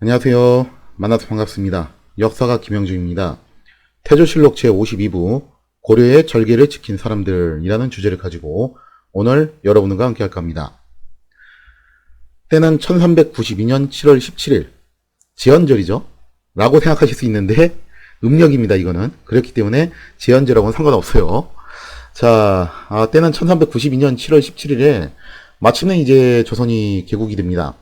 안녕하세요. 만나서 반갑습니다. 역사가 김영중입니다. 태조실록 제52부 고려의 절개를 지킨 사람들이라는 주제를 가지고 오늘 여러분과 함께 할까 합니다. 때는 1392년 7월 17일 제헌절이죠. 라고 생각하실 수 있는데 음력입니다. 이거는. 그렇기 때문에 제헌절하고는 상관없어요. 자, 때는 1392년 7월 17일에 마침내 이제 조선이 개국이 됩니다.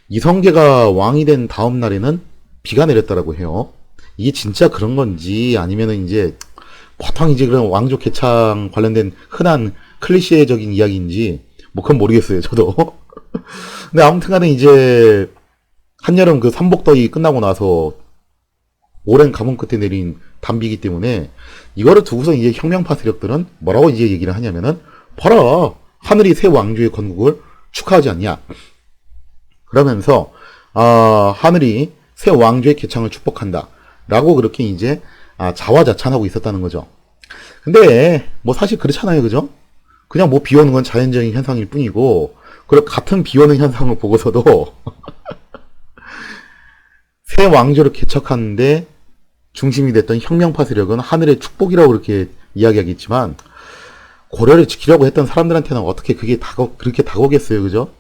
이성계가 왕이 된 다음 날에는 비가 내렸다라고 해요. 이게 진짜 그런 건지 아니면은 이제 보통 이제 그런 왕조 개창 관련된 흔한 클리셰적인 이야기인지 뭐 그건 모르겠어요. 저도. 근데 아무튼간에 이제 한여름 그 삼복더위 끝나고 나서 오랜 가뭄 끝에 내린 단비이기 때문에 이거를 두고서 이제 혁명파 세력들은 뭐라고 이제 얘기를 하냐면은 봐라, 하늘이 새 왕조의 건국을 축하하지 않냐. 그러면서 하늘이 새 왕조의 개창을 축복한다 라고 그렇게 이제 자화자찬하고 있었다는 거죠. 근데 뭐 사실 그렇잖아요. 그죠? 그냥 뭐 비오는 건 자연적인 현상일 뿐이고, 그리고 같은 비오는 현상을 보고서도 새 왕조를 개척하는데 중심이 됐던 혁명파 세력은 하늘의 축복이라고 그렇게 이야기하겠지만, 고려를 지키려고 했던 사람들한테는 어떻게 그게 그렇게 다가오겠어요. 그죠?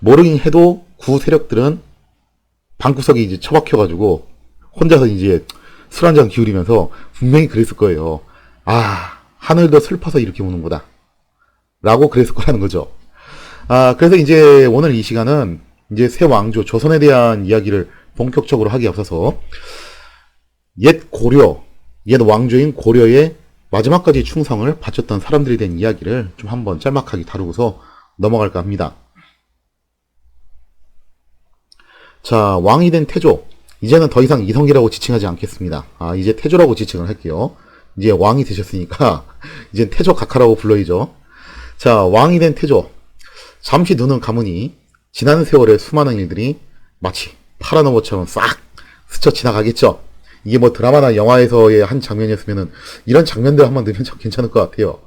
모르긴 해도 구 세력들은 방구석에 이제 처박혀가지고 혼자서 이제 술 한잔 기울이면서 분명히 그랬을 거예요. 하늘도 슬퍼서 이렇게 우는구나 라고 그랬을 거라는 거죠. 그래서 이제 오늘 이 시간은 이제 새 왕조 조선에 대한 이야기를 본격적으로 하기에 앞서서 옛 고려, 옛 왕조인 고려의 마지막까지 충성을 바쳤던 사람들에 대한 이야기를 좀 한번 짤막하게 다루고서 넘어갈까 합니다. 자, 왕이 된 태조. 이제는 더 이상 이성계라고 지칭하지 않겠습니다. 이제 태조라고 지칭을 할게요. 이제 왕이 되셨으니까 이제 태조 각하라고 불러이죠. 자, 왕이 된 태조. 잠시 눈은 감으니 지난 세월의 수많은 일들이 마치 파란 오버처럼 싹 스쳐 지나가겠죠. 이게 뭐 드라마나 영화에서의 한 장면이었으면은 이런 장면들 한번 넣으면 참 괜찮을 것 같아요.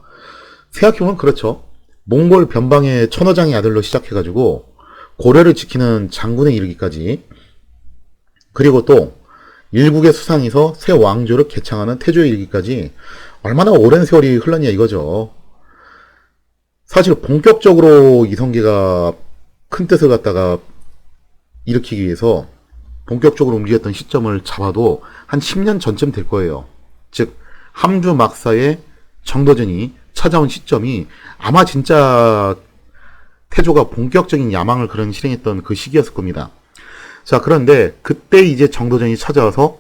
생각해보면 그렇죠. 몽골 변방의 천호장의 아들로 시작해가지고 고려를 지키는 장군에 이르기까지, 그리고 또 일국의 수상에서 새 왕조를 개창하는 태조에 이르기까지 얼마나 오랜 세월이 흘렀냐 이거죠. 사실 본격적으로 이성계가 큰 뜻을 갖다가 일으키기 위해서 본격적으로 움직였던 시점을 잡아도 한 10년 전쯤 될 거예요. 즉 함주 막사의 정도전이 찾아온 시점이 아마 진짜 태조가 본격적인 야망을 그런 실행했던 그 시기였을 겁니다. 자, 그런데 그때 이제 정도전이 찾아와서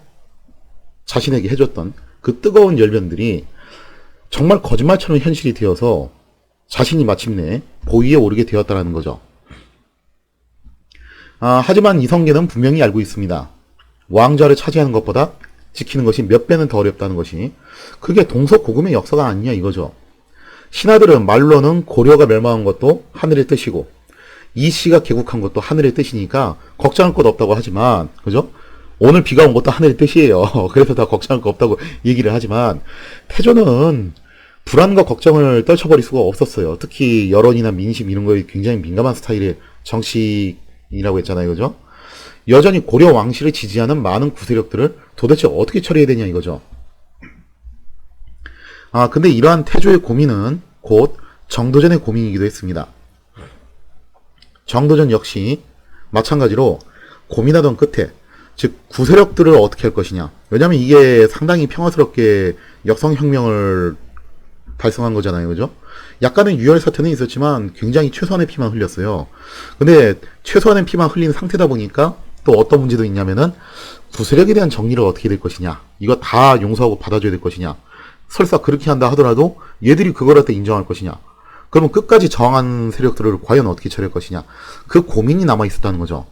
자신에게 해줬던 그 뜨거운 열변들이 정말 거짓말처럼 현실이 되어서 자신이 마침내 보위에 오르게 되었다는 거죠. 하지만 이성계는 분명히 알고 있습니다. 왕좌를 차지하는 것보다 지키는 것이 몇 배는 더 어렵다는 것이, 그게 동서고금의 역사가 아니냐 이거죠. 신하들은 말로는 고려가 멸망한 것도 하늘의 뜻이고 이씨가 개국한 것도 하늘의 뜻이니까 걱정할 것 없다고 하지만, 그죠? 오늘 비가 온 것도 하늘의 뜻이에요. 그래서 다 걱정할 거 없다고 얘기를 하지만, 태조는 불안과 걱정을 떨쳐버릴 수가 없었어요. 특히 여론이나 민심 이런 거에 굉장히 민감한 스타일의 정치인이라고 했잖아요. 그죠? 여전히 고려 왕실을 지지하는 많은 구세력들을 도대체 어떻게 처리해야 되냐 이거죠. 근데 이러한 태조의 고민은 곧 정도전의 고민이기도 했습니다. 정도전 역시 마찬가지로 고민하던 끝에, 즉 구세력들을 어떻게 할 것이냐. 왜냐면 이게 상당히 평화스럽게 역성혁명을 달성한 거잖아요. 그죠? 약간의 유혈 사태는 있었지만 굉장히 최소한의 피만 흘렸어요. 근데 최소한의 피만 흘린 상태다 보니까 또 어떤 문제도 있냐면은 구세력에 대한 정리를 어떻게 될 것이냐. 이거 다 용서하고 받아줘야 될 것이냐. 설사 그렇게 한다 하더라도 얘들이 그걸 할 때 인정할 것이냐. 그러면 끝까지 저항한 세력들을 과연 어떻게 처리할 것이냐. 그 고민이 남아 있었다는 거죠.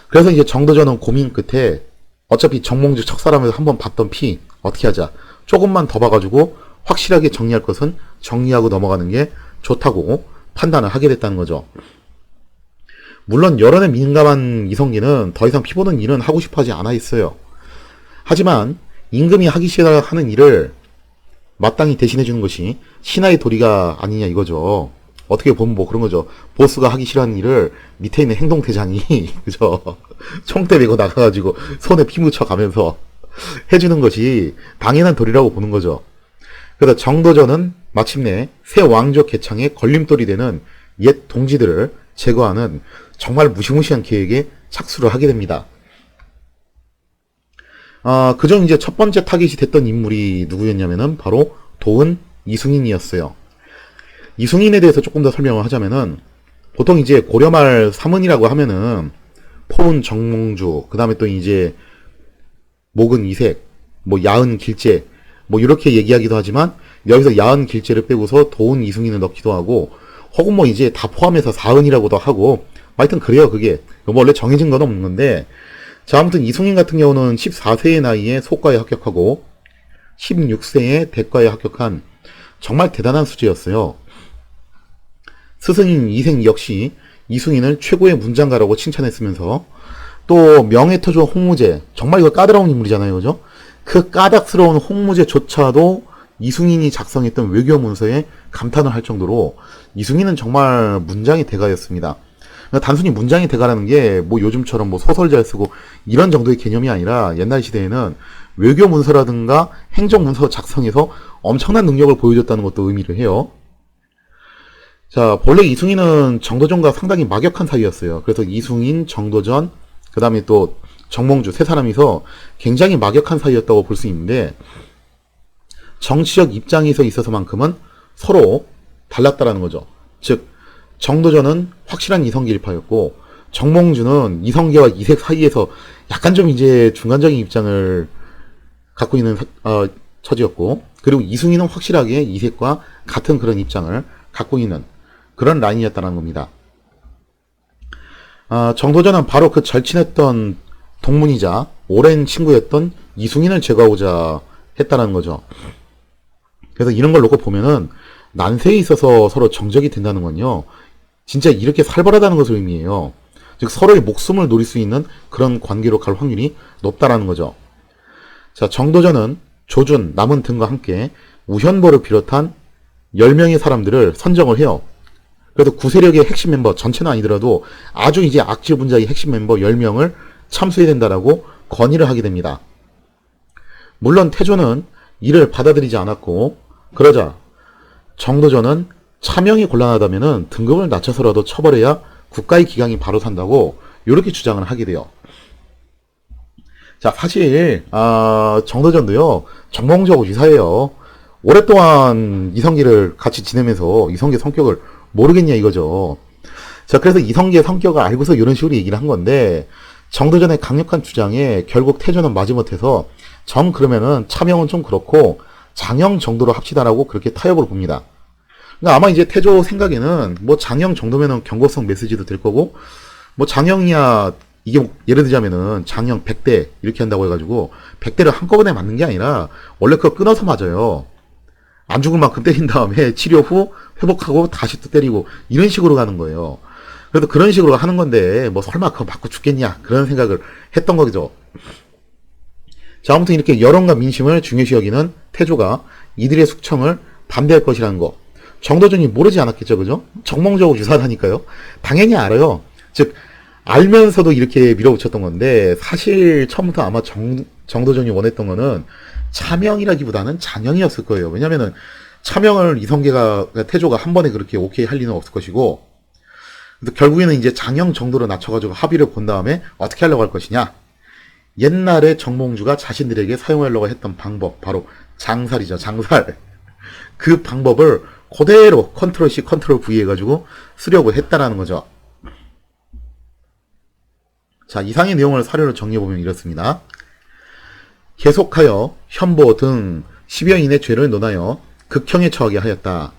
그래서 이제 정도전은 고민 끝에 어차피 정몽주 척사람에서 한번 봤던 피 어떻게 하자. 조금만 더 봐가지고 확실하게 정리할 것은 정리하고 넘어가는 게 좋다고 판단을 하게 됐다는 거죠. 물론 여론에 민감한 이성계는 더 이상 피보는 일은 하고 싶어 하지 않아 있어요. 하지만 임금이 하기 싫어하는 일을 마땅히 대신해주는 것이 신하의 도리가 아니냐 이거죠. 어떻게 보면 뭐 그런 거죠. 보스가 하기 싫어하는 일을 밑에 있는 행동대장이, 그죠? 총대 메고 나가가지고 손에 피 묻혀가면서 해주는 것이 당연한 도리라고 보는 거죠. 그래서 정도전은 마침내 새 왕조 개창에 걸림돌이 되는 옛 동지들을 제거하는 정말 무시무시한 계획에 착수를 하게 됩니다. 그중 이제 첫 번째 타깃이 됐던 인물이 누구였냐면은 바로 도은 이승인이었어요. 이승인에 대해서 조금 더 설명을 하자면은 보통 이제 고려말 사문이라고 하면은 포은 정몽주, 그 다음에 또 이제 목은 이색, 뭐 야은 길제, 뭐 이렇게 얘기하기도 하지만 여기서 야은 길제를 빼고서 도은 이승인을 넣기도 하고 혹은 뭐 이제 다 포함해서 사은이라고도 하고 하여튼 그래요. 그게 뭐 원래 정해진 건 없는 건데 자 아무튼 이승인 같은 경우는 14세의 나이에 소과에 합격하고 16세에 대과에 합격한 정말 대단한 수재였어요. 스승인 이생 역시 이승인을 최고의 문장가라고 칭찬했으면서 또 명예터조 홍무제 정말 이거 까다로운 인물이잖아요. 그죠? 그 까닭스러운 홍무제조차도 이승인이 작성했던 외교 문서에 감탄을 할 정도로 이승인은 정말 문장의 대가였습니다. 단순히 문장의 대가라는 게 뭐 요즘처럼 뭐 소설 잘 쓰고 이런 정도의 개념이 아니라 옛날 시대에는 외교 문서라든가 행정 문서 작성에서 엄청난 능력을 보여줬다는 것도 의미를 해요. 자, 본래 이승인은 정도전과 상당히 막역한 사이였어요. 그래서 이승인, 정도전, 그 다음에 또 정몽주 세 사람이서 굉장히 막역한 사이였다고 볼 수 있는데 정치적 입장에서 있어서만큼은 서로 달랐다라는 거죠. 즉 정도전은 확실한 이성계 일파였고 정몽주는 이성계와 이색 사이에서 약간 좀 이제 중간적인 입장을 갖고 있는 처지였고 그리고 이승인은 확실하게 이색과 같은 그런 입장을 갖고 있는 그런 라인이었다는 겁니다. 정도전은 바로 그 절친했던 동문이자 오랜 친구였던 이승인을 제거하고자 했다는 거죠. 그래서 이런 걸 놓고 보면은 난세에 있어서 서로 정적이 된다는 건요. 진짜 이렇게 살벌하다는 것을 의미해요. 즉 서로의 목숨을 노릴 수 있는 그런 관계로 갈 확률이 높다라는 거죠. 자, 정도전은 조준, 남은 등과 함께 우현보를 비롯한 10명의 사람들을 선정을 해요. 그래도 구세력의 핵심 멤버 전체는 아니더라도 아주 이제 악질 분자의 핵심 멤버 10명을 참수해야 된다라고 건의를 하게 됩니다. 물론 태조는 이를 받아들이지 않았고 그러자 정도전은 차명이 곤란하다면 등급을 낮춰서라도 처벌해야 국가의 기강이 바로 산다고 이렇게 주장을 하게 돼요. 자, 사실 정도전도요 정몽주하고 유사해요. 오랫동안 이성계를 같이 지내면서 이성계 성격을 모르겠냐 이거죠. 자, 그래서 이성계의 성격을 알고서 이런 식으로 얘기를 한 건데 정도전의 강력한 주장에 결국 태조는 마지못해서 그러면은 차명은 좀 그렇고 장형 정도로 합시다라고 그렇게 타협을 봅니다. 그러니까 아마 이제 태조 생각에는 뭐 장형 정도면은 경고성 메시지도 될 거고 뭐 장형이야 이게 뭐 예를 들자면은 장형 100대 이렇게 한다고 해가지고 100대를 한꺼번에 맞는 게 아니라 원래 그거 끊어서 맞아요. 안 죽을 만큼 때린 다음에 치료 후 회복하고 다시 또 때리고 이런 식으로 가는 거예요. 그래도 그런 식으로 하는 건데 뭐 설마 그거 맞고 죽겠냐 그런 생각을 했던 거죠. 자, 아무튼 이렇게 여론과 민심을 중요시 여기는 태조가 이들의 숙청을 반대할 것이라는 거 정도전이 모르지 않았겠죠. 그죠? 정몽주하고 유사하니까요. 당연히 알아요. 즉 알면서도 이렇게 밀어붙였던 건데 사실 처음부터 아마 정도전이 원했던 거는 차명이라기보다는 장형이었을 거예요. 왜냐면은 차명을 이성계가 태조가 한 번에 그렇게 오케이 할 리는 없을 것이고 결국에는 이제 장형 정도로 낮춰가지고 합의를 본 다음에 어떻게 하려고 할 것이냐. 옛날에 정몽주가 자신들에게 사용하려고 했던 방법 바로 장살이죠. 장살. 그 방법을 그대로 컨트롤 C 컨트롤 V 해가지고 쓰려고 했다라는 거죠. 자, 이상의 내용을 사료로 정리해보면 이렇습니다. 계속하여 현보 등 10여인의 죄를 논하여 극형에 처하게 하였다.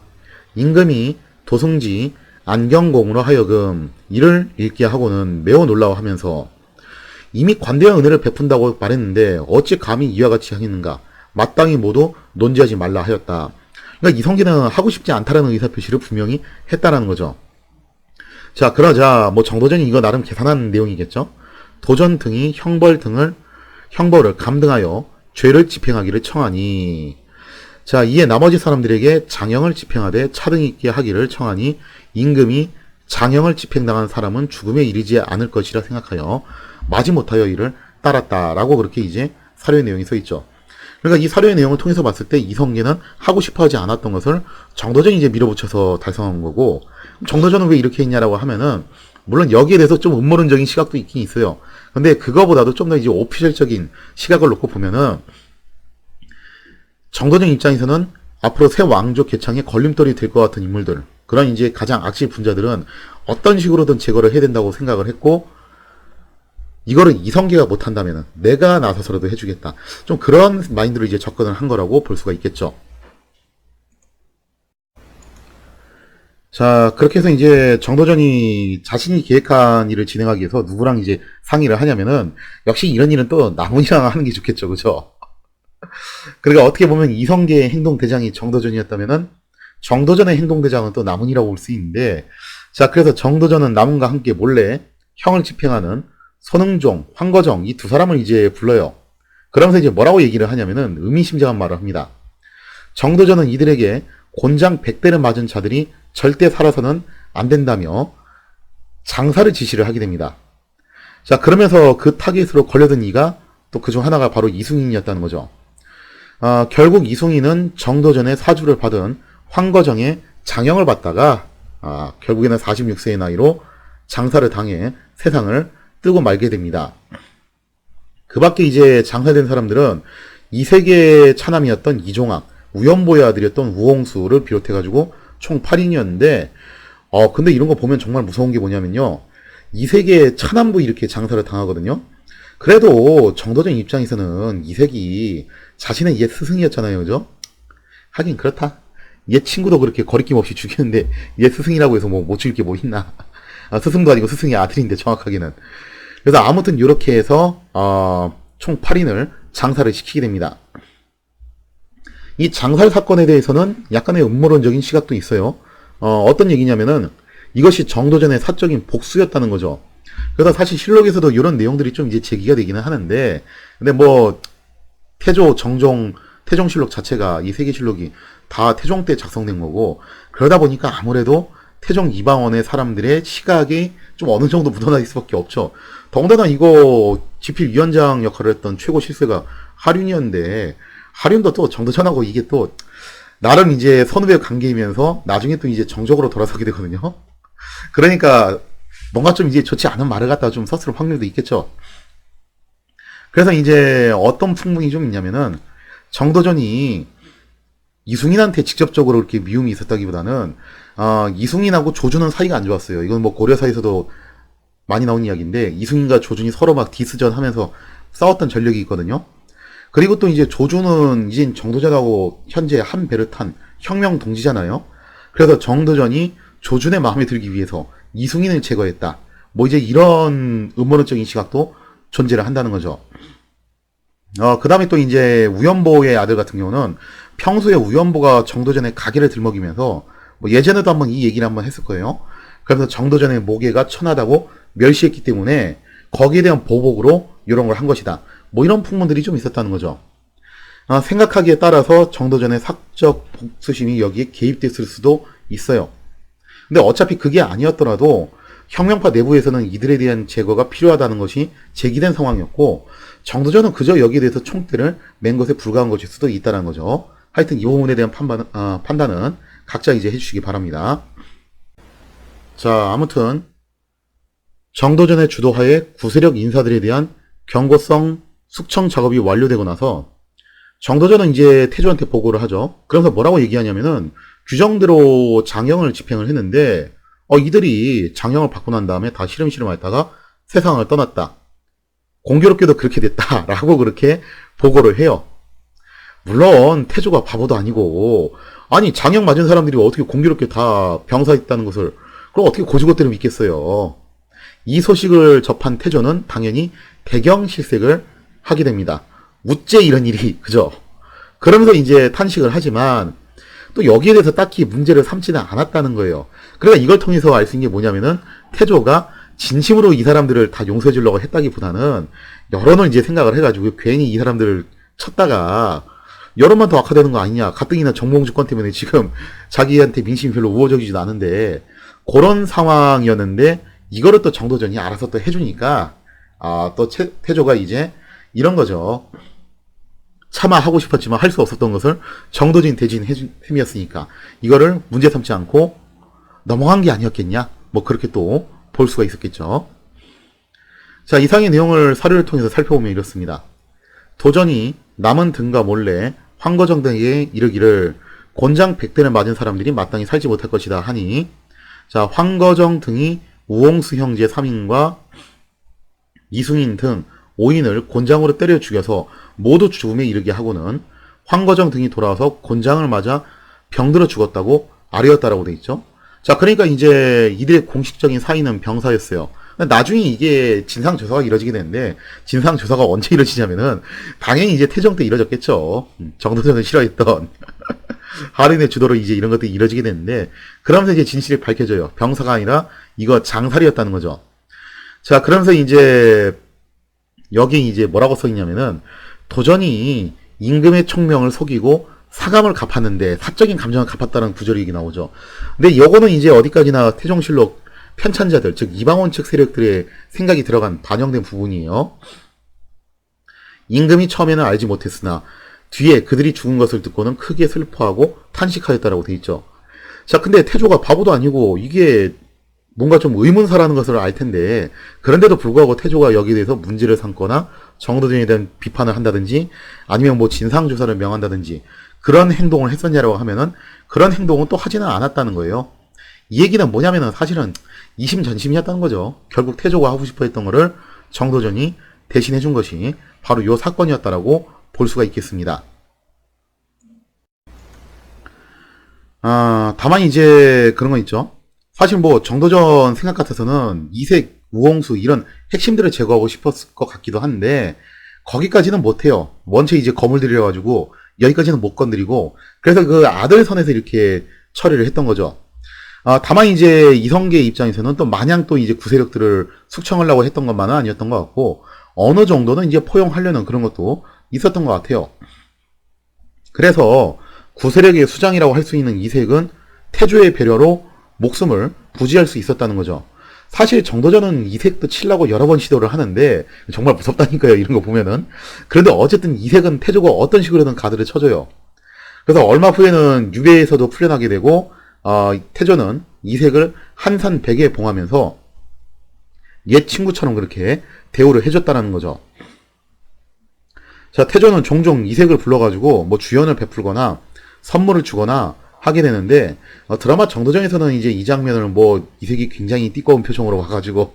임금이 도승지 안경공으로 하여금 이를 읽게 하고는 매우 놀라워하면서 이미 관대한 은혜를 베푼다고 말했는데 어찌 감히 이와 같이 하겠는가. 마땅히 모두 논지하지 말라 하였다. 그러니까 이성계는 하고 싶지 않다라는 의사표시를 분명히 했다라는 거죠. 자, 그러자 뭐 정도전이 이거 나름 계산한 내용이겠죠. 도전 등이 형벌을 감등하여 죄를 집행하기를 청하니. 자, 이에 나머지 사람들에게 장형을 집행하되 차등 있게 하기를 청하니 임금이 장형을 집행당한 사람은 죽음에 이르지 않을 것이라 생각하여 마지못하여 이를 따랐다라고 그렇게 이제 사료의 내용이 써 있죠. 그러니까 이 사료의 내용을 통해서 봤을 때 이성계는 하고 싶어 하지 않았던 것을 정도전이 이제 밀어붙여서 달성한 거고, 정도전은 왜 이렇게 했냐라고 하면은, 물론 여기에 대해서 좀 음모론적인 시각도 있긴 있어요. 근데 그거보다도 좀 더 이제 오피셜적인 시각을 놓고 보면은, 정도전 입장에서는 앞으로 새 왕조 개창에 걸림돌이 될 것 같은 인물들, 그런 이제 가장 악질 분자들은 어떤 식으로든 제거를 해야 된다고 생각을 했고, 이거를 이성계가 못한다면은 내가 나서서라도 해주겠다. 좀 그런 마인드로 이제 접근을 한 거라고 볼 수가 있겠죠. 자, 그렇게 해서 이제 정도전이 자신이 계획한 일을 진행하기 위해서 누구랑 이제 상의를 하냐면은, 역시 이런 일은 또 남훈이랑 하는 게 좋겠죠. 그죠? 그러니까 어떻게 보면 이성계의 행동대장이 정도전이었다면은, 정도전의 행동대장은 또 남훈이라고 볼 수 있는데, 자, 그래서 정도전은 남훈과 함께 몰래 형을 집행하는 손흥종, 황거정 이 두 사람을 이제 불러요. 그러면서 이제 뭐라고 얘기를 하냐면은 의미심장한 말을 합니다. 정도전은 이들에게 곤장 100대를 맞은 자들이 절대 살아서는 안 된다며 장사를 지시를 하게 됩니다. 자, 그러면서 그 타깃으로 걸려든 이가 또 그중 하나가 바로 이숭인이었다는 거죠. 결국 이숭인은 정도전의 사주를 받은 황거정의 장형을 받다가 결국에는 46세의 나이로 장사를 당해 세상을 뜨고 말게 됩니다. 그 밖에 이제 장사된 사람들은 이세계의 차남이었던 이종학, 우연보의 아들이었던 우홍수를 비롯해가지고 총 8인이었는데, 근데 이런 거 보면 정말 무서운 게 뭐냐면요. 이세계의 차남도 이렇게 장사를 당하거든요. 그래도 정도전 입장에서는 이색이 자신의 옛 스승이었잖아요. 그죠? 하긴 그렇다. 옛 친구도 그렇게 거리낌 없이 죽이는데 옛 스승이라고 해서 뭐 못 죽일 게 뭐 있나. 스승도 아니고 스승의 아들인데 정확하게는. 그래서 아무튼 이렇게 해서 총 8인을 장사를 시키게 됩니다. 이 장살 사건에 대해서는 약간의 음모론적인 시각도 있어요. 어떤 얘기냐면은 이것이 정도전의 사적인 복수였다는 거죠. 그래서 사실 실록에서도 이런 내용들이 좀 이제 제기가 되기는 하는데, 근데 뭐 태조, 정종, 태종실록 자체가 이 세계실록이 다 태종 때 작성된 거고, 그러다 보니까 아무래도 태종 이방원의 사람들의 시각이 좀 어느 정도 묻어날 수밖에 없죠. 더군다나 이거 집필위원장 역할을 했던 최고 실세가 하륜이었는데, 하륜도 또 정도전하고 이게 또 나름 이제 선후배 관계이면서 나중에 또 이제 정적으로 돌아서게 되거든요. 그러니까 뭔가 좀 이제 좋지 않은 말을 갖다가 좀 썼을 확률도 있겠죠. 그래서 이제 어떤 풍문이 좀 있냐면은 정도전이 이숭인한테 직접적으로 이렇게 미움이 있었다기보다는 이숭인하고 조준은 사이가 안 좋았어요. 이건 뭐 고려사에서도 많이 나온 이야기인데, 이숭인과 조준이 서로 막 디스전 하면서 싸웠던 전력이 있거든요. 그리고 또 이제 조준은 이제 정도전하고 현재 한 배를 탄 혁명 동지잖아요. 그래서 정도전이 조준의 마음에 들기 위해서 이숭인을 제거했다. 뭐 이제 이런 음모론적인 시각도 존재를 한다는 거죠. 그 다음에 또 이제 우연보의 아들 같은 경우는 평소에 우연보가 정도전의 가게를 들먹이면서, 뭐 예전에도 한번 이 얘기를 한번 했을 거예요. 그래서 정도전의 모계가 천하다고 멸시했기 때문에 거기에 대한 보복으로 이런 걸 한 것이다. 뭐 이런 풍문들이 좀 있었다는 거죠. 생각하기에 따라서 정도전의 사적 복수심이 여기에 개입됐을 수도 있어요. 근데 어차피 그게 아니었더라도 혁명파 내부에서는 이들에 대한 제거가 필요하다는 것이 제기된 상황이었고, 정도전은 그저 여기에 대해서 총대를 맨 것에 불과한 것일 수도 있다는 거죠. 하여튼 이 부분에 대한 판단은 각자 이제 해주시기 바랍니다. 자, 아무튼 정도전의 주도하에 구세력 인사들에 대한 경고성 숙청 작업이 완료되고 나서 정도전은 이제 태조한테 보고를 하죠. 그러면서 뭐라고 얘기하냐면은 규정대로 장형을 집행을 했는데 이들이 장형을 받고 난 다음에 다 시름시름 했다가 세상을 떠났다. 공교롭게도 그렇게 됐다라고 그렇게 보고를 해요. 물론 태조가 바보도 아니고, 아니 장형 맞은 사람들이 어떻게 공교롭게 다 병사했다는 것을 그럼 어떻게 고지고대로 믿겠어요. 이 소식을 접한 태조는 당연히 대경실색을 하게 됩니다. 우째 이런 일이, 그죠? 그러면서 이제 탄식을 하지만 또 여기에 대해서 딱히 문제를 삼지는 않았다는 거예요. 그러니까 이걸 통해서 알 수 있는 게 뭐냐면은 태조가 진심으로 이 사람들을 다 용서해 주려고 했다기보다는 여론을 이제 생각을 해가지고 괜히 이 사람들을 쳤다가 여론만 더 악화되는 거 아니냐. 가뜩이나 정몽주 건 때문에 지금 자기한테 민심이 별로 우호적이지도 않은데 그런 상황이었는데 이거를 또 정도전이 알아서 또 해주니까 또 태조가 이제 이런 거죠. 차마 하고 싶었지만 할 수 없었던 것을 정도진 대진해준 셈이었으니까 이거를 문제 삼지 않고 넘어간 게 아니었겠냐. 뭐 그렇게 또 볼 수가 있었겠죠. 자, 이상의 내용을 사료를 통해서 살펴보면 이렇습니다. 도전이 남은 등과 몰래 황거정 등에게 이르기를 곤장 100대를 맞은 사람들이 마땅히 살지 못할 것이다 하니, 자, 황거정 등이 우홍수 형제 3인과 이승인 등 5인을 곤장으로 때려 죽여서 모두 죽음에 이르게 하고는 황거정 등이 돌아와서 곤장을 맞아 병들어 죽었다고 아뢰었다라고 돼 있죠. 자, 그러니까 이제 이들의 공식적인 사인은 병사였어요. 나중에 이게 진상조사가 이뤄지게 되는데, 진상조사가 언제 이뤄지냐면은 당연히 이제 태종 때 이뤄졌겠죠. 정도전을 싫어했던 하린의 주도로 이제 이런 것들이 이뤄지게 되는데, 그러면서 이제 진실이 밝혀져요. 병사가 아니라 이거 장살이었다는 거죠. 자, 그러면서 이제 여기 이제 뭐라고 써있냐면은, 도전이 임금의 총명을 속이고 사감을 갚았는데 사적인 감정을 갚았다는 구절이 나오죠. 근데 요거는 이제 어디까지나 태종실록 편찬자들, 즉 이방원 측 세력들의 생각이 들어간 반영된 부분이에요. 임금이 처음에는 알지 못했으나 뒤에 그들이 죽은 것을 듣고는 크게 슬퍼하고 탄식하였다라고 돼 있죠. 자, 근데 태조가 바보도 아니고 이게 뭔가 좀 의문사라는 것을 알 텐데, 그런데도 불구하고 태조가 여기에 대해서 문제를 삼거나 정도전에 대한 비판을 한다든지 아니면 뭐 진상조사를 명한다든지 그런 행동을 했었냐라고 하면은 그런 행동은 또 하지는 않았다는 거예요. 이 얘기는 뭐냐면은 사실은 이심전심이었다는 거죠. 결국 태조가 하고 싶어 했던 거를 정도전이 대신해 준 것이 바로 요 사건이었다라고 볼 수가 있겠습니다. 다만 이제 그런 거 있죠. 사실 뭐 정도전 생각 같아서는 이색, 우홍수 이런 핵심들을 제거하고 싶었을 것 같기도 한데 거기까지는 못해요. 원체 이제 거물들이라가지고 여기까지는 못 건드리고, 그래서 그 아들 선에서 이렇게 처리를 했던 거죠. 다만 이제 이성계 입장에서는 또 마냥 또 이제 구세력들을 숙청하려고 했던 것만은 아니었던 것 같고, 어느 정도는 이제 포용하려는 그런 것도 있었던 것 같아요. 그래서 구세력의 수장이라고 할 수 있는 이색은 태조의 배려로 목숨을 부지할 수 있었다는 거죠. 사실 정도전은 이색도 치려고 여러 번 시도를 하는데 정말 무섭다니까요, 이런 거 보면은. 그런데 어쨌든 이색은 태조가 어떤 식으로든 가드를 쳐줘요. 그래서 얼마 후에는 유배에서도 풀려나게 되고, 태조는 이색을 한산백에 봉하면서 옛 친구처럼 그렇게 대우를 해줬다는 거죠. 자, 태조는 종종 이색을 불러가지고 뭐 주연을 베풀거나 선물을 주거나 하게 되는데, 드라마 정도전에서는 이제 이 장면을 뭐 이색이 굉장히 띠꺼운 표정으로 와가지고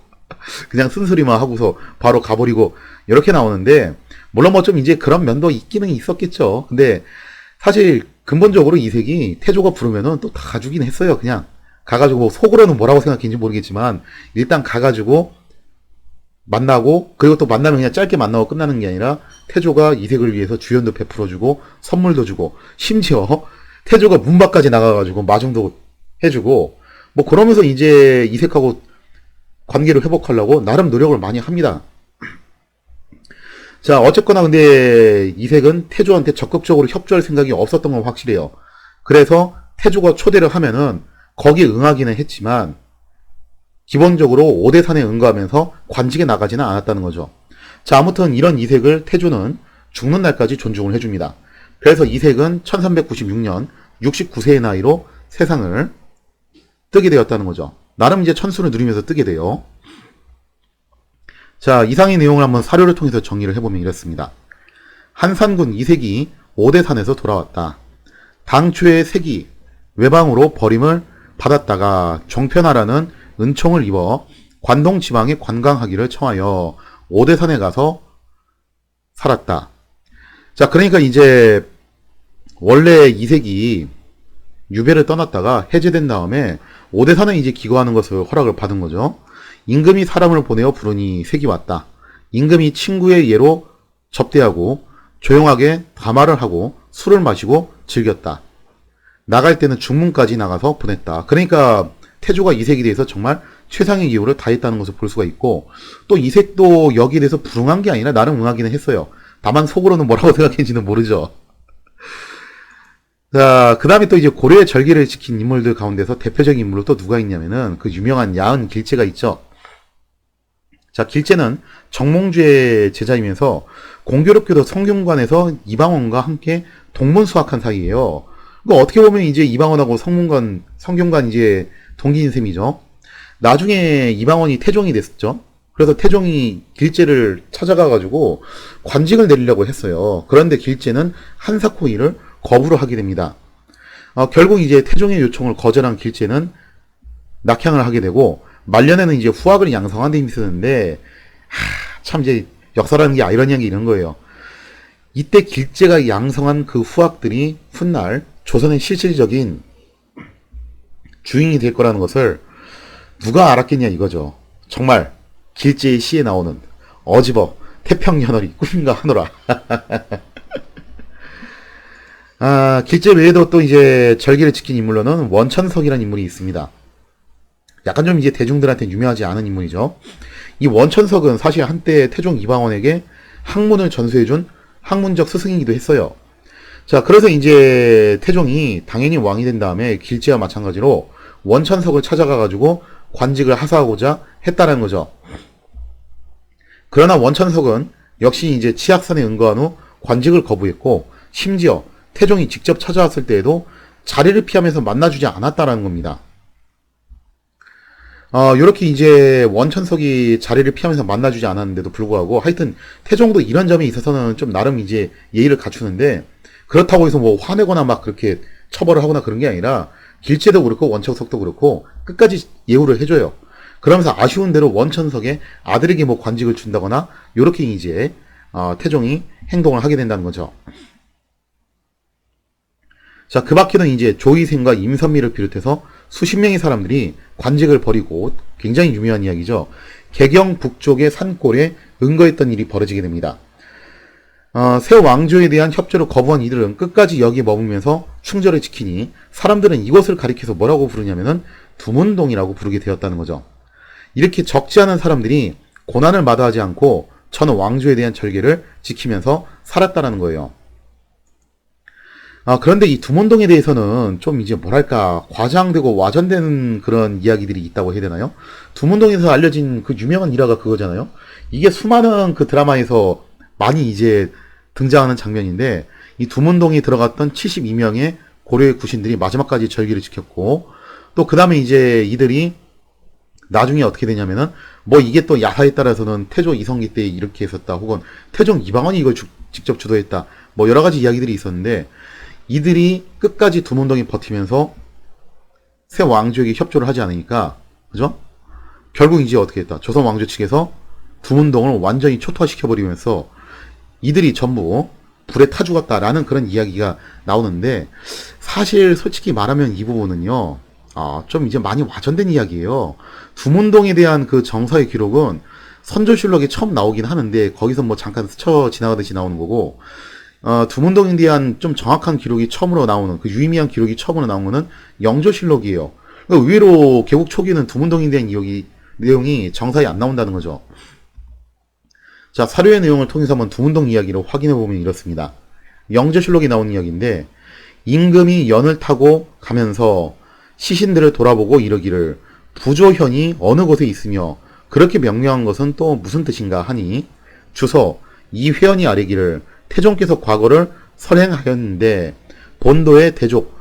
그냥 쓴소리만 하고서 바로 가버리고 이렇게 나오는데, 물론 뭐 좀 이제 그런 면도 있기는 있었겠죠. 근데 사실 근본적으로 이색이 태조가 부르면은 또 다 가주긴 했어요. 그냥 가가지고 속으로는 뭐라고 생각했는지 모르겠지만 일단 가가지고 만나고, 그리고 또 만나면 그냥 짧게 만나고 끝나는 게 아니라 태조가 이색을 위해서 주연도 베풀어주고 선물도 주고, 심지어 태조가 문 밖까지 나가가지고 마중도 해주고, 뭐 그러면서 이제 이색하고 관계를 회복하려고 나름 노력을 많이 합니다. 자, 어쨌거나 근데 이색은 태조한테 적극적으로 협조할 생각이 없었던 건 확실해요. 그래서 태조가 초대를 하면은 거기에 응하기는 했지만 기본적으로 오대산에 응가하면서 관직에 나가지는 않았다는 거죠. 자, 아무튼 이런 이색을 태조는 죽는 날까지 존중을 해줍니다. 그래서 이색은 1396년 69세의 나이로 세상을 뜨게 되었다는 거죠. 나름 이제 천수를 누리면서 뜨게 돼요. 자, 이상의 내용을 한번 사료를 통해서 정리를 해보면 이렇습니다. 한산군 이색이 오대산에서 돌아왔다. 당초의 색이 외방으로 버림을 받았다가 종편하라는 은총을 입어 관동 지방에 관광하기를 청하여 오대산에 가서 살았다. 자, 그러니까 이제 원래 이색이 유배를 떠났다가 해제된 다음에 오대산에 이제 기거하는 것을 허락을 받은 거죠. 임금이 사람을 보내어 부르니 색이 왔다. 임금이 친구의 예로 접대하고 조용하게 담화를 하고 술을 마시고 즐겼다. 나갈 때는 중문까지 나가서 보냈다. 그러니까 태조가 이색에 대해서 정말 최상의 기호를 다했다는 것을 볼 수가 있고, 또 이색도 여기에 대해서 불응한 게 아니라 나름 응하기는 했어요. 다만 속으로는 뭐라고 생각했는지는 모르죠. 자, 그 다음에 또 이제 고려의 절기를 지킨 인물들 가운데서 대표적인 인물로 또 누가 있냐면은 그 유명한 야은 길제가 있죠. 자, 길제는 정몽주의 제자이면서 공교롭게도 성균관에서 이방원과 함께 동문수학한 사이예요. 그러니까 어떻게 보면 이제 이방원하고 성균관 이제 동기인 셈이죠. 나중에 이방원이 태종이 됐었죠. 그래서 태종이 길제를 찾아가가지고 관직을 내리려고 했어요. 그런데 길제는 한사코이를 거부를 하게 됩니다. 결국 이제 태종의 요청을 거절한 길제는 낙향을 하게 되고 말년에는 이제 후학을 양성한 데 힘쓰는데 참 이제 역사라는 게 아이러니한 게 이런 거예요. 이때 길제가 양성한 그 후학들이 훗날 조선의 실질적인 주인이 될 거라는 것을 누가 알았겠냐 이거죠. 정말 길제의 시에 나오는 어지버 태평연월이 꿈인가 하노라. 길제 외에도 또 이제 절기를 지킨 인물로는 원천석이라는 인물이 있습니다. 약간 좀 이제 대중들한테 유명하지 않은 인물이죠. 이 원천석은 사실 한때 태종 이방원에게 학문을 전수해준 학문적 스승이기도 했어요. 자, 그래서 이제 태종이 당연히 왕이 된 다음에 길제와 마찬가지로 원천석을 찾아가가지고 관직을 하사하고자 했다는 거죠. 그러나 원천석은 역시 이제 치악산에 응거한 후 관직을 거부했고, 심지어 태종이 직접 찾아왔을 때에도 자리를 피하면서 만나주지 않았다라는 겁니다. 요렇게 이제 원천석이 자리를 피하면서 만나주지 않았는데도 불구하고 하여튼 태종도 이런 점에 있어서는 좀 나름 이제 예의를 갖추는데, 그렇다고 해서 뭐 화내거나 막 그렇게 처벌을 하거나 그런 게 아니라 길제도 그렇고 원천석도 그렇고 끝까지 예우를 해줘요. 그러면서 아쉬운 대로 원천석의 아들에게 뭐 관직을 준다거나 요렇게 이제 태종이 행동을 하게 된다는 거죠. 자, 그 밖에는 이제 조이생과 임선미를 비롯해서 수십 명의 사람들이 관직을 버리고, 굉장히 유명한 이야기죠. 개경 북쪽의 산골에 응거했던 일이 벌어지게 됩니다. 새 왕조에 대한 협조를 거부한 이들은 끝까지 여기에 머물면서 충절을 지키니 사람들은 이것을 가리켜서 뭐라고 부르냐면은 두문동이라고 부르게 되었다는 거죠. 이렇게 적지 않은 사람들이 고난을 마다하지 않고 전 왕조에 대한 절개를 지키면서 살았다라는 거예요. 그런데 이 두문동에 대해서는 좀 이제 뭐랄까 과장되고 와전되는 그런 이야기들이 있다고 해야 되나요? 두문동에서 알려진 그 유명한 일화가 그거잖아요. 이게 수많은 그 드라마에서 많이 이제 등장하는 장면인데, 이 두문동에 들어갔던 72명의 고려의 구신들이 마지막까지 절기를 지켰고, 또 그 다음에 이제 이들이 나중에 어떻게 되냐면은 뭐 이게 또 야사에 따라서는 태조 이성기 때 이렇게 했었다, 혹은 태종 이방원이 이걸 직접 주도했다, 뭐 여러 가지 이야기들이 있었는데, 이들이 끝까지 두문동이 버티면서 새 왕조에게 협조를 하지 않으니까, 그죠? 결국 이제 어떻게 했다? 조선 왕조 측에서 두문동을 완전히 초토화시켜버리면서 이들이 전부 불에 타 죽었다라는 그런 이야기가 나오는데, 사실 솔직히 말하면 이 부분은요, 좀 이제 많이 와전된 이야기예요. 두문동에 대한 그 정서의 기록은 선조실록에 처음 나오긴 하는데, 거기서 뭐 잠깐 스쳐 지나가듯이 나오는 거고, 두문동에 대한 좀 정확한 기록이 처음으로 나오는, 그 유의미한 기록이 처음으로 나온 거는 영조실록이에요. 그러니까 의외로 개국 초기는 두문동에 대한 내용이 정사에 안 나온다는 거죠. 자, 사료의 내용을 통해서 한번 두문동 이야기를 확인해보면 이렇습니다. 영조실록에 나온 이야기인데, 임금이 연을 타고 가면서 시신들을 돌아보고 이러기를 부조현이 어느 곳에 있으며 그렇게 명명한 것은 또 무슨 뜻인가 하니, 주서 이 회원이 아뢰기를 태종께서 과거를 선행하였는데 본도의 대족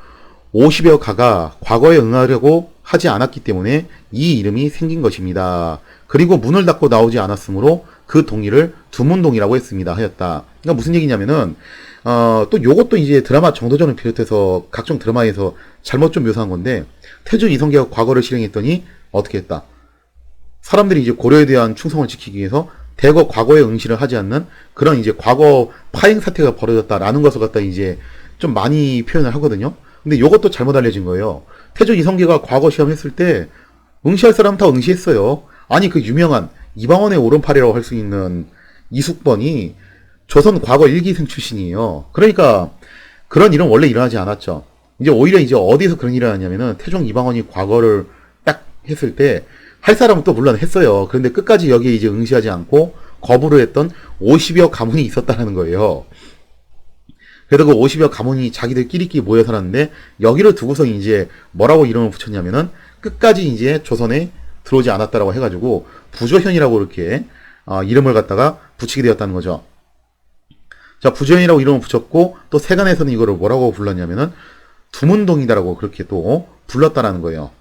50여 가가 과거에 응하려고 하지 않았기 때문에 이 이름이 생긴 것입니다. 그리고 문을 닫고 나오지 않았으므로 그 동의를 두문동이라고 했습니다 하였다. 그러니까 무슨 얘기냐면은 또 요것도 이제 드라마 정도전을 비롯해서 각종 드라마에서 잘못 좀 묘사한 건데, 태조 이성계가 과거를 실행했더니 어떻게 했다? 사람들이 이제 고려에 대한 충성을 지키기 위해서 대거 과거에 응시를 하지 않는 그런 이제 과거 파행 사태가 벌어졌다라는 것을 갖다 이제 좀 많이 표현을 하거든요. 근데 요것도 잘못 알려진 거예요. 태조 이성계가 과거 시험했을 때 응시할 사람 다 응시했어요. 아니, 그 유명한 이방원의 오른팔이라고 할 수 있는 이숙번이 조선 과거 일기생 출신이에요. 그러니까 그런 일은 원래 일어나지 않았죠. 이제 오히려 이제 어디서 그런 일이 일어나냐면은 태종 이방원이 과거를 딱 했을 때 할 사람은 또 물론 했어요. 그런데 끝까지 여기에 이제 응시하지 않고 거부를 했던 50여 가문이 있었다는 거예요. 그래도 그 50여 가문이 자기들끼리끼리 모여 살았는데 여기를 두고서 이제 뭐라고 이름을 붙였냐면은 끝까지 이제 조선에 들어오지 않았다라고 해가지고 부조현이라고 이렇게 이름을 갖다가 붙이게 되었다는 거죠. 자, 부조현이라고 이름을 붙였고 또 세간에서는 이거를 뭐라고 불렀냐면은 두문동이다라고 그렇게 또 불렀다라는 거예요.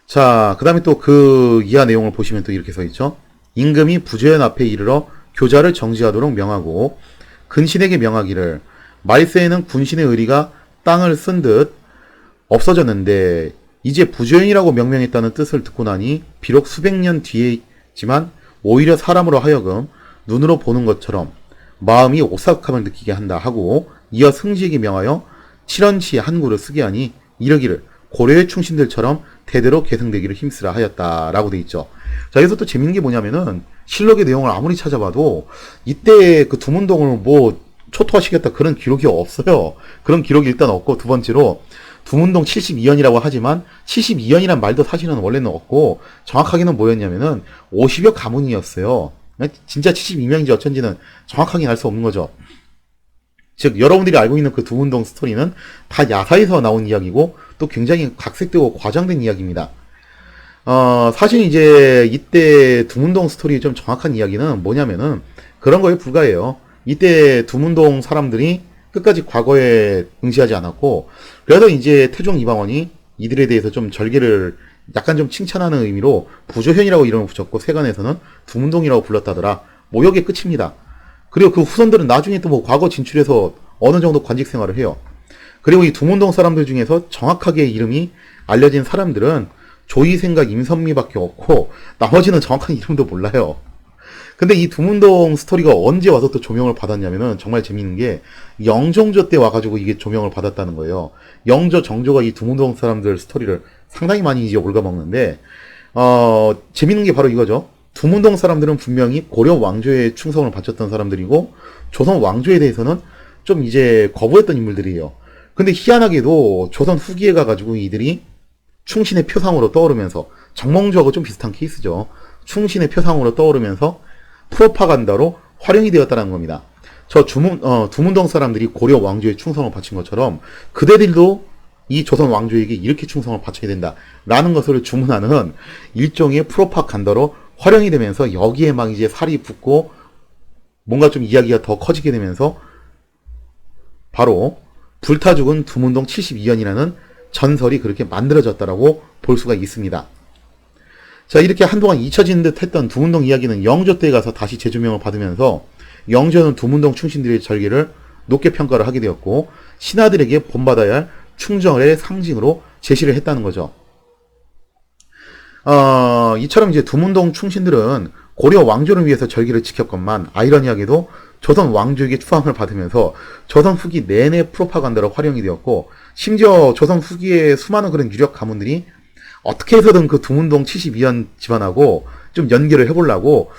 자, 그 다음에 또 그 이하 내용을 보시면 또 이렇게 써 있죠. 임금이 부조현 앞에 이르러 교자를 정지하도록 명하고 근신에게 명하기를 말세에는 군신의 의리가 땅을 쓴 듯 없어졌는데 이제 부조현이라고 명명했다는 뜻을 듣고 나니 비록 수백 년 뒤에지만 오히려 사람으로 하여금 눈으로 보는 것처럼 마음이 오싹함을 느끼게 한다 하고 이어 승지에게 명하여 칠언치 한구를 쓰게 하니 이르기를 고려의 충신들처럼 대대로 계승되기를 힘쓰라 하였다라고 돼 있죠. 자, 여기서 또 재밌는 게 뭐냐면은 실록의 내용을 아무리 찾아봐도 이때 그 두문동을 뭐 초토화시켰다 그런 기록이 없어요. 그런 기록이 일단 없고, 두 번째로 두문동 72연이라고 하지만 72연이란 말도 사실은 원래는 없고 정확하게는 뭐였냐면은 50여 가문이었어요. 진짜 72명인지 어쩐지는 정확하게 알 수 없는 거죠. 즉 여러분들이 알고 있는 그 두문동 스토리는 다 야사에서 나온 이야기고 또 굉장히 각색되고 과장된 이야기입니다. 사실 이제 이때 두문동 스토리의 좀 정확한 이야기는 뭐냐면은 그런 거에 불과해요. 이때 두문동 사람들이 끝까지 과거에 응시하지 않았고, 그래서 이제 태종 이방원이 이들에 대해서 좀 절개를 약간 좀 칭찬하는 의미로 부조현이라고 이름을 붙였고 세간에서는 두문동이라고 불렀다더라. 뭐 여기에 끝입니다. 그리고 그 후손들은 나중에 또 뭐 과거 진출해서 어느 정도 관직 생활을 해요. 그리고 이 두문동 사람들 중에서 정확하게 이름이 알려진 사람들은 조이생과 임선미밖에 없고 나머지는 정확한 이름도 몰라요. 근데 이 두문동 스토리가 언제 와서 또 조명을 받았냐면은 정말 재밌는 게 영종조 때 와가지고 이게 조명을 받았다는 거예요. 영조, 정조가 이 두문동 사람들 스토리를 상당히 많이 이제 옮겨먹는데, 재밌는 게 바로 이거죠. 두문동 사람들은 분명히 고려 왕조에 충성을 바쳤던 사람들이고 조선 왕조에 대해서는 좀 이제 거부했던 인물들이에요. 근데 희한하게도 조선 후기에 가가지고 이들이 충신의 표상으로 떠오르면서, 정몽주하고 좀 비슷한 케이스죠. 충신의 표상으로 떠오르면서 프로파간다로 활용이 되었다는 겁니다. 두문동 사람들이 고려 왕조에 충성을 바친 것처럼 그대들도 이 조선 왕조에게 이렇게 충성을 바쳐야 된다라는 것을 주문하는 일종의 프로파간다로 활용이 되면서 여기에 막 이제 살이 붙고 뭔가 좀 이야기가 더 커지게 되면서 바로 불타 죽은 두문동 72연이라는 전설이 그렇게 만들어졌다라고 볼 수가 있습니다. 자, 이렇게 한동안 잊혀진 듯 했던 두문동 이야기는 영조 때에 가서 다시 재조명을 받으면서 영조는 두문동 충신들의 절개를 높게 평가를 하게 되었고 신하들에게 본받아야 할 충정의 상징으로 제시를 했다는 거죠. 이처럼 이제 두문동 충신들은 고려 왕조를 위해서 절기를 지켰건만 아이러니하게도 조선 왕조에게 추앙을 받으면서 조선 후기 내내 프로파간다로 활용이 되었고, 심지어 조선 후기의 수많은 그런 유력 가문들이 어떻게 해서든 그 두문동 72연 집안하고 좀 연결을 해보려고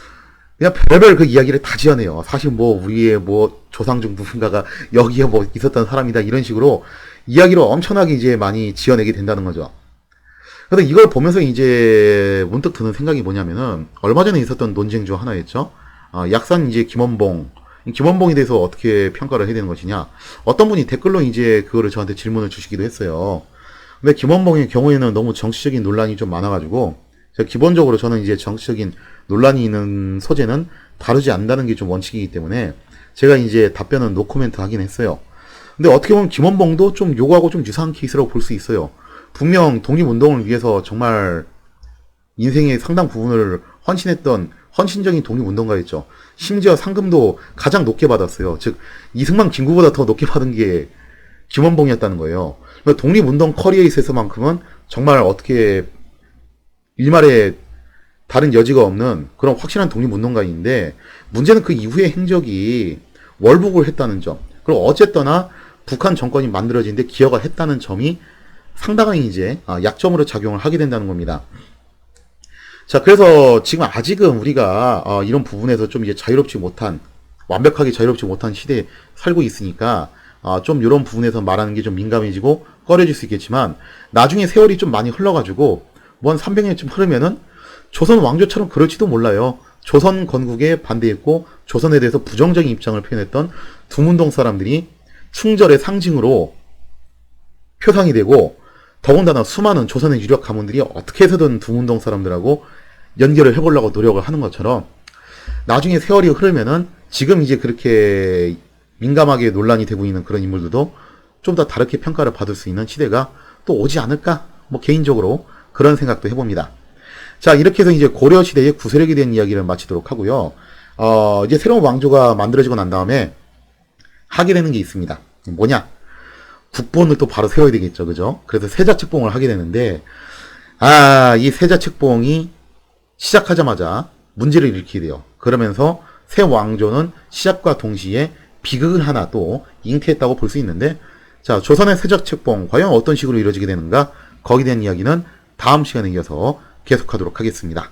그냥 별별 그 이야기를 다 지어내요. 사실 뭐 우리의 뭐 조상 중 누군가가 여기에 뭐 있었던 사람이다 이런 식으로 이야기를 엄청나게 이제 많이 지어내게 된다는 거죠. 그래서 이걸 보면서 이제 문득 드는 생각이 뭐냐면은 얼마 전에 있었던 논쟁 중 하나였죠. 약산 이제 김원봉에 대해서 어떻게 평가를 해야 되는 것이냐. 어떤 분이 댓글로 이제 그거를 저한테 질문을 주시기도 했어요. 근데 김원봉의 경우에는 너무 정치적인 논란이 좀 많아가지고 기본적으로 저는 이제 정치적인 논란이 있는 소재는 다루지 않는다는 게 좀 원칙이기 때문에 제가 이제 답변은 노코멘트 하긴 했어요. 근데 어떻게 보면 김원봉도 좀 요거하고 좀 유사한 케이스라고 볼 수 있어요. 분명 독립운동을 위해서 정말 인생의 상당 부분을 헌신했던 헌신적인 독립운동가였죠. 심지어 상금도 가장 높게 받았어요. 즉 이승만 김구보다 더 높게 받은 게 김원봉이었다는 거예요. 독립운동 커리어에 있어서만큼은 정말 어떻게 일말에 다른 여지가 없는 그런 확실한 독립운동가인데, 문제는 그 이후의 행적이 월북을 했다는 점, 그리고 어쨌거나 북한 정권이 만들어지는데 기여가 했다는 점이 상당한 이제 약점으로 작용을 하게 된다는 겁니다. 자, 그래서 지금 아직은 우리가 이런 부분에서 좀 이제 완벽하게 자유롭지 못한 시대에 살고 있으니까 좀 이런 부분에서 말하는 게 좀 민감해지고 꺼려질 수 있겠지만, 나중에 세월이 좀 많이 흘러가지고 뭐 한 300년쯤 흐르면은 조선 왕조처럼 그럴지도 몰라요. 조선 건국에 반대했고 조선에 대해서 부정적인 입장을 표현했던 두문동 사람들이 충절의 상징으로 표상이 되고, 더군다나 수많은 조선의 유력 가문들이 어떻게 해서든 두문동 사람들하고 연결을 해보려고 노력을 하는 것처럼, 나중에 세월이 흐르면은 지금 이제 그렇게 민감하게 논란이 되고 있는 그런 인물들도 좀 더 다르게 평가를 받을 수 있는 시대가 또 오지 않을까? 뭐 개인적으로 그런 생각도 해봅니다. 자, 이렇게 해서 이제 고려 시대의 구세력에 대한 이야기를 마치도록 하고요. 이제 새로운 왕조가 만들어지고 난 다음에 하게 되는 게 있습니다. 뭐냐? 국본을 또 바로 세워야 되겠죠. 그죠? 그래서 세자책봉을 하게 되는데, 이 세자책봉이 시작하자마자 문제를 일으키게 돼요. 그러면서 새 왕조는 시작과 동시에 비극을 하나 또 잉태했다고 볼 수 있는데, 자, 조선의 세자책봉 과연 어떤 식으로 이루어지게 되는가? 거기에 대한 이야기는 다음 시간에 이어서 계속하도록 하겠습니다.